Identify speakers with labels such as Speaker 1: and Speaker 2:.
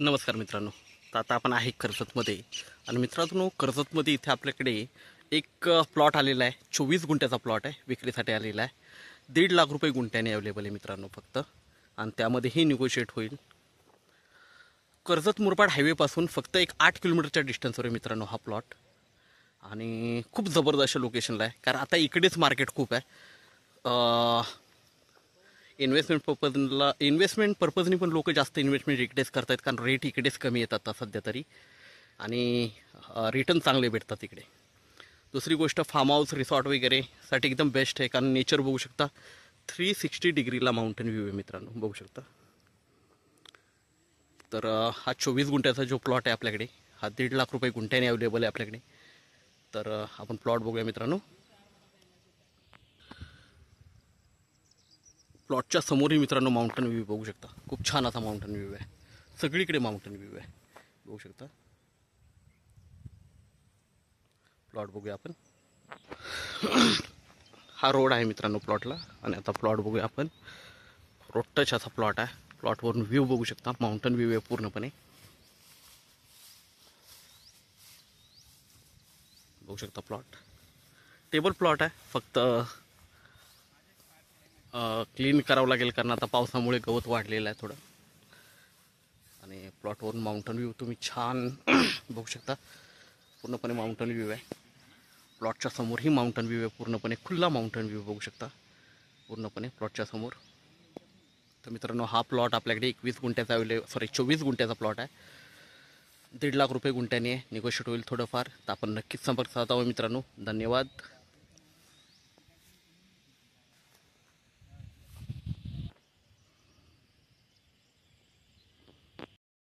Speaker 1: नमस्कार मित्रांनो. तर आता आपण आहे कर्जतमध्ये आणि मित्रांनो कर्जतमध्ये इथे आपल्याकडे एक प्लॉट आलेला आहे. 24 गुंठ्याचा प्लॉट आहे, विक्रीसाठी आलेला आहे. 1.5 लाख रुपये गुंठ्याने अवेलेबल आहे मित्रांनो फक्त, आणि त्यामध्येही निगोशिएट होईल. कर्जत मुरबाड हायवेपासून फक्त एक 8 किलोमीटरच्या डिस्टन्सवर आहे मित्रांनो हा प्लॉट, आणि खूप जबरदस्त लोकेशनला आहे. कारण आता इकडेच मार्केट खूप आहे. इन्व्हेस्टमेंट पर्पजनी पण लोक जास्त इन्व्हेस्टमेंट इकडेच करतात, कारण रेट इकडेच कमी येतात आता सध्या तरी, आणि रिटर्न चांगले भेटतात इकडे. दुसरी गोष्ट, फार्म हाऊस रिसॉर्ट वगैरेसाठी एकदम बेस्ट आहे, कारण नेचर बघू शकता. 360 डिग्रीला माउंटेन व्ह्यू आहे मित्रांनो, बघू शकता. तर हा 24 गुंठ्याचा जो प्लॉट आहे आपल्याकडे, हा 1.5 लाख रुपये गुंठ्याने अवेलेबल आहे आपल्याकडे. तर आपण प्लॉट बघूया मित्रांनो. प्लॉटच्या समोरही मित्रांनो माउंटन व्ह्यू बघू शकता. खूप छान असा माउंटन व्ह्यू आहे, सगळीकडे माउंटन व्ह्यू आहे, बघू शकता. प्लॉट बघूया आपण. हा रोड आहे मित्रांनो प्लॉटला, आणि आता प्लॉट बघूया आपण. रोड टच असा प्लॉट आहे. प्लॉटवरून व्ह्यू बघू शकता, माउंटन व्ह्यू आहे पूर्णपणे, बघू शकता. प्लॉट टेबल प्लॉट आहे, फक्त क्लीन करावं लागेल, कारण आता पावसामुळे गवत वाढलेलं आहे थोडं. आणि प्लॉटवरून माउंटन व्ह्यू तुम्ही छान बघू शकता. पूर्णपणे माउंटन व्ह्यू आहे. प्लॉटच्या समोरही माउंटन व्ह्यू आहे, पूर्णपणे खुल्ला माउंटन व्ह्यू बघू शकता पूर्णपणे प्लॉटच्या समोर. तर मित्रांनो हा प्लॉट आपल्याकडे 21 गुंठ्याचा 24 गुंठ्याचा प्लॉट आहे. 1.5 लाख रुपये गुंठ्याने निगोशिएट होईल थोडंफार. तर आपण नक्कीच संपर्क साधावा मित्रांनो. धन्यवाद.